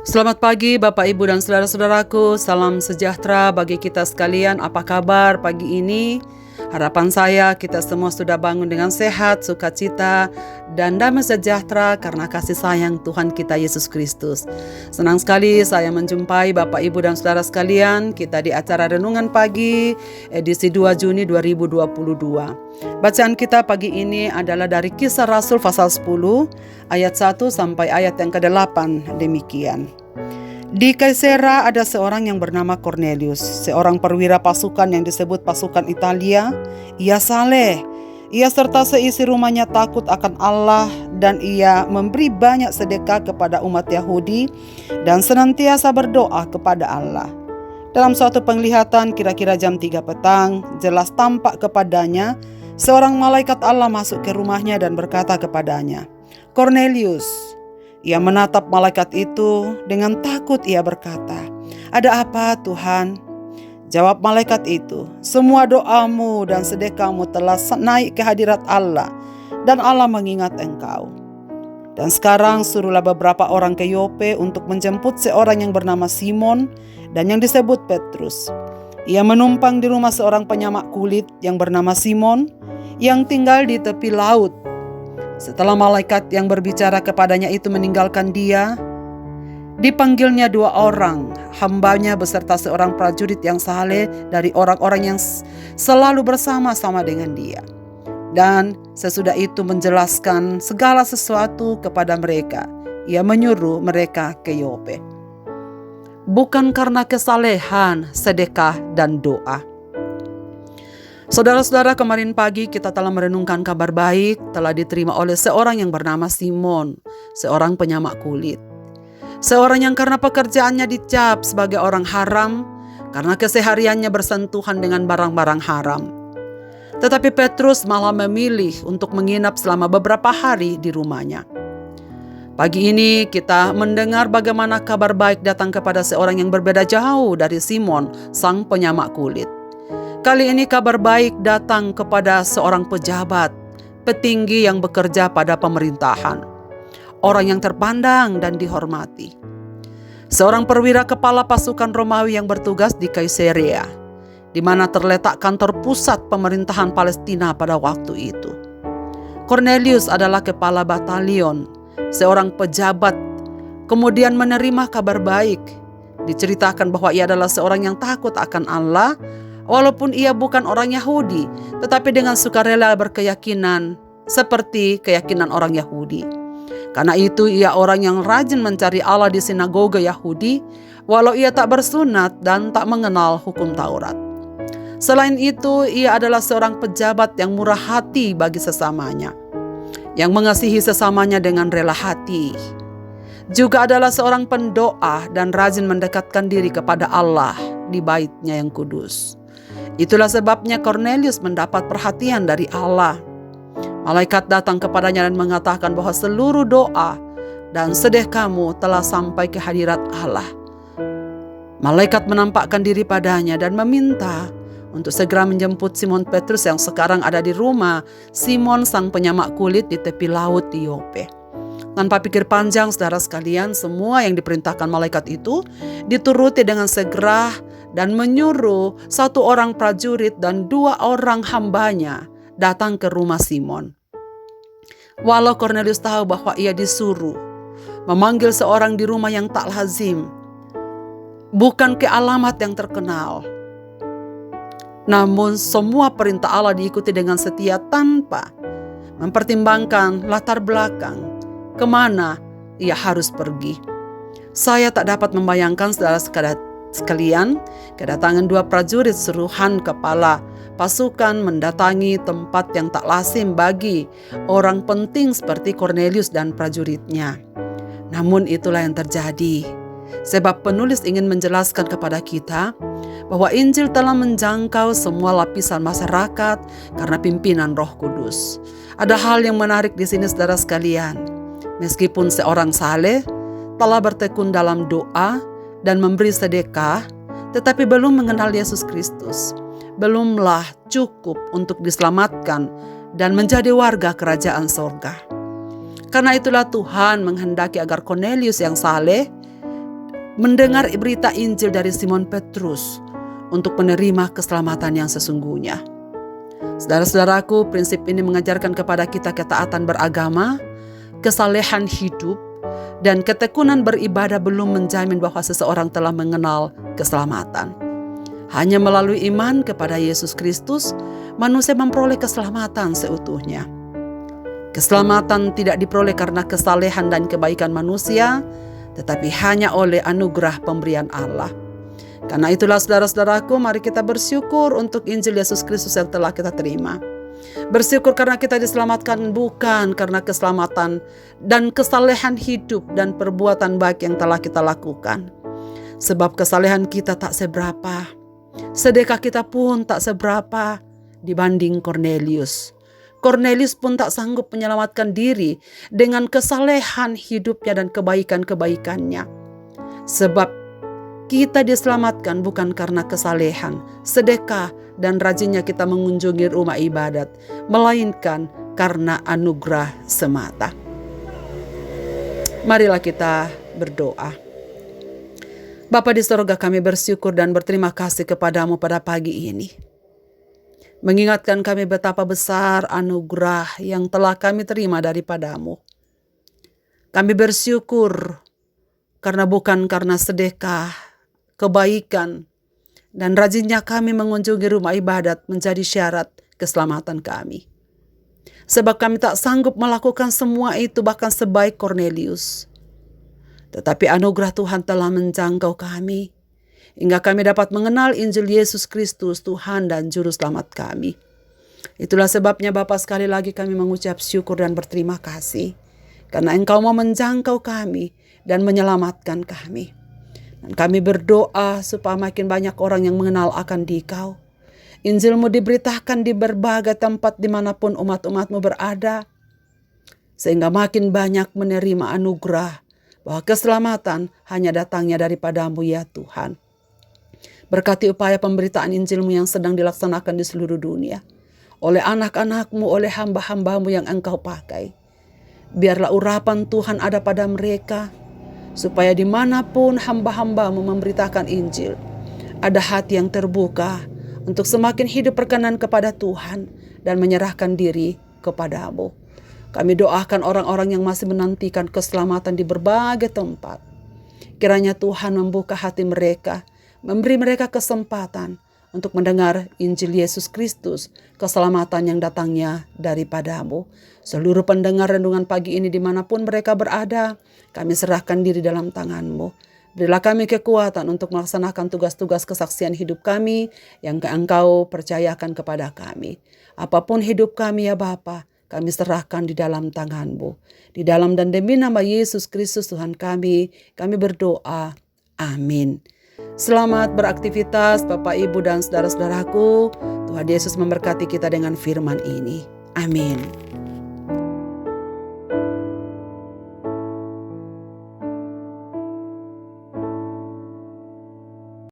Selamat pagi Bapak Ibu dan saudara-saudaraku, salam sejahtera bagi kita sekalian. Apa kabar pagi ini? Harapan saya kita semua sudah bangun dengan sehat, sukacita, dan damai sejahtera karena kasih sayang Tuhan kita Yesus Kristus. Senang sekali saya menjumpai Bapak Ibu dan saudara sekalian kita di acara Renungan Pagi edisi 2 Juni 2022. Bacaan kita pagi ini adalah dari Kisah Rasul pasal 10 ayat 1 sampai ayat yang ke-8 demikian. Di Kaisera ada seorang yang bernama Cornelius, seorang perwira pasukan yang disebut pasukan Italia. Ia saleh, ia serta seisi rumahnya takut akan Allah, dan ia memberi banyak sedekah kepada umat Yahudi dan senantiasa berdoa kepada Allah. Dalam suatu penglihatan kira-kira jam 3 petang, jelas tampak kepadanya seorang malaikat Allah masuk ke rumahnya dan berkata kepadanya, "Cornelius." Ia menatap malaikat itu dengan takut. Ia berkata, "Ada apa, Tuhan?" Jawab malaikat itu, "Semua doamu dan sedekahmu telah naik ke hadirat Allah, dan Allah mengingat engkau. Dan sekarang suruhlah beberapa orang ke Yope untuk menjemput seorang yang bernama Simon dan yang disebut Petrus. Ia menumpang di rumah seorang penyamak kulit yang bernama Simon, yang tinggal di tepi laut." Setelah malaikat yang berbicara kepadanya itu meninggalkan dia, dipanggilnya 2 orang hambanya beserta seorang prajurit yang saleh dari orang-orang yang selalu bersama-sama dengan dia. Dan sesudah itu menjelaskan segala sesuatu kepada mereka. Ia menyuruh mereka ke Yope. Bukan karena kesalehan, sedekah, dan doa. Saudara-saudara, kemarin pagi kita telah merenungkan kabar baik telah diterima oleh seorang yang bernama Simon, seorang penyamak kulit. Seorang yang karena pekerjaannya dicap sebagai orang haram, karena kesehariannya bersentuhan dengan barang-barang haram. Tetapi Petrus malah memilih untuk menginap selama beberapa hari di rumahnya. Pagi ini kita mendengar bagaimana kabar baik datang kepada seorang yang berbeda jauh dari Simon, sang penyamak kulit. Kali ini kabar baik datang kepada seorang pejabat, petinggi yang bekerja pada pemerintahan. Orang yang terpandang dan dihormati. Seorang perwira kepala pasukan Romawi yang bertugas di Kaisarea, di mana terletak kantor pusat pemerintahan Palestina pada waktu itu. Cornelius adalah kepala batalion, seorang pejabat, kemudian menerima kabar baik. Diceritakan bahwa ia adalah seorang yang takut akan Allah, walaupun ia bukan orang Yahudi, tetapi dengan sukarela berkeyakinan seperti keyakinan orang Yahudi. Karena itu ia orang yang rajin mencari Allah di sinagoga Yahudi, walau ia tak bersunat dan tak mengenal hukum Taurat. Selain itu, ia adalah seorang pejabat yang murah hati bagi sesamanya, yang mengasihi sesamanya dengan rela hati. Juga adalah seorang pendoa dan rajin mendekatkan diri kepada Allah di bait-Nya yang kudus. Itulah sebabnya Cornelius mendapat perhatian dari Allah. Malaikat datang kepadanya dan mengatakan bahwa seluruh doa dan sedekahmu telah sampai ke hadirat Allah. Malaikat menampakkan diri padanya dan meminta untuk segera menjemput Simon Petrus yang sekarang ada di rumah Simon sang penyamak kulit di tepi laut di Yope. Tanpa pikir panjang, saudara sekalian, semua yang diperintahkan malaikat itu dituruti dengan segera dan menyuruh 1 orang prajurit dan 2 orang hambanya datang ke rumah Simon. Walau Cornelius tahu bahwa ia disuruh memanggil seorang di rumah yang tak lazim, bukan ke alamat yang terkenal, namun semua perintah Allah diikuti dengan setia tanpa mempertimbangkan latar belakang kemana ia harus pergi. Saya tak dapat membayangkan, saudara sekalian, kedatangan 2 prajurit suruhan kepala pasukan mendatangi tempat yang tak lazim bagi orang penting seperti Cornelius dan prajuritnya. Namun itulah yang terjadi, sebab penulis ingin menjelaskan kepada kita bahwa Injil telah menjangkau semua lapisan masyarakat karena pimpinan Roh Kudus. Ada hal yang menarik di sini, saudara sekalian. Meskipun seorang saleh telah bertekun dalam doa dan memberi sedekah, tetapi belum mengenal Yesus Kristus, belumlah cukup untuk diselamatkan dan menjadi warga kerajaan sorga. Karena itulah Tuhan menghendaki agar Cornelius yang saleh mendengar berita Injil dari Simon Petrus untuk menerima keselamatan yang sesungguhnya. Saudara-saudaraku, prinsip ini mengajarkan kepada kita ketaatan beragama, kesalehan hidup, dan ketekunan beribadah belum menjamin bahwa seseorang telah mengenal keselamatan. Hanya melalui iman kepada Yesus Kristus, manusia memperoleh keselamatan seutuhnya. Keselamatan tidak diperoleh karena kesalehan dan kebaikan manusia, tetapi hanya oleh anugerah pemberian Allah. Karena itulah saudara-saudaraku, mari kita bersyukur untuk Injil Yesus Kristus yang telah kita terima. Bersyukur karena kita diselamatkan bukan karena keselamatan dan kesalehan hidup dan perbuatan baik yang telah kita lakukan. Sebab kesalehan kita tak seberapa, sedekah kita pun tak seberapa dibanding Kornelius. Kornelius pun tak sanggup menyelamatkan diri dengan kesalehan hidupnya dan kebaikan-kebaikannya. Sebab kita diselamatkan bukan karena kesalehan, sedekah, dan rajinnya kita mengunjungi rumah ibadat, melainkan karena anugerah semata. Marilah kita berdoa. Bapa di sorga, kami bersyukur dan berterima kasih kepadamu pada pagi ini. Mengingatkan kami betapa besar anugerah yang telah kami terima daripadamu. Kami bersyukur bukan karena sedekah, kebaikan, dan rajinnya kami mengunjungi rumah ibadat menjadi syarat keselamatan kami. Sebab kami tak sanggup melakukan semua itu bahkan sebaik Kornelius. Tetapi anugerah Tuhan telah menjangkau kami, hingga kami dapat mengenal Injil Yesus Kristus, Tuhan dan Juru Selamat kami. Itulah sebabnya Bapa, sekali lagi kami mengucap syukur dan berterima kasih, karena Engkau mau menjangkau kami dan menyelamatkan kami. Dan kami berdoa supaya makin banyak orang yang mengenal akan Dikau. Injil-Mu diberitakan di berbagai tempat dimanapun umat-umat-Mu berada. Sehingga makin banyak menerima anugerah bahwa keselamatan hanya datangnya daripada-Mu ya Tuhan. Berkati upaya pemberitaan Injil-Mu yang sedang dilaksanakan di seluruh dunia. Oleh anak-anak-Mu, oleh hamba-hamba-Mu yang Engkau pakai. Biarlah urapan Tuhan ada pada mereka, supaya dimanapun hamba-hamba-Mu memberitakan Injil, ada hati yang terbuka untuk semakin hidup berkenan kepada Tuhan dan menyerahkan diri kepada-Mu. Kami doakan orang-orang yang masih menantikan keselamatan di berbagai tempat. Kiranya Tuhan membuka hati mereka, memberi mereka kesempatan untuk mendengar Injil Yesus Kristus, keselamatan yang datangnya daripada-Mu. Seluruh pendengar renungan pagi ini dimanapun mereka berada, kami serahkan diri dalam tangan-Mu. Berilah kami kekuatan untuk melaksanakan tugas-tugas kesaksian hidup kami yang Engkau percayakan kepada kami. Apapun hidup kami ya Bapa, kami serahkan di dalam tangan-Mu. Di dalam dan demi nama Yesus Kristus Tuhan kami berdoa. Amin. Selamat beraktivitas Bapak, Ibu, dan saudara-saudaraku. Tuhan Yesus memberkati kita dengan firman ini. Amin.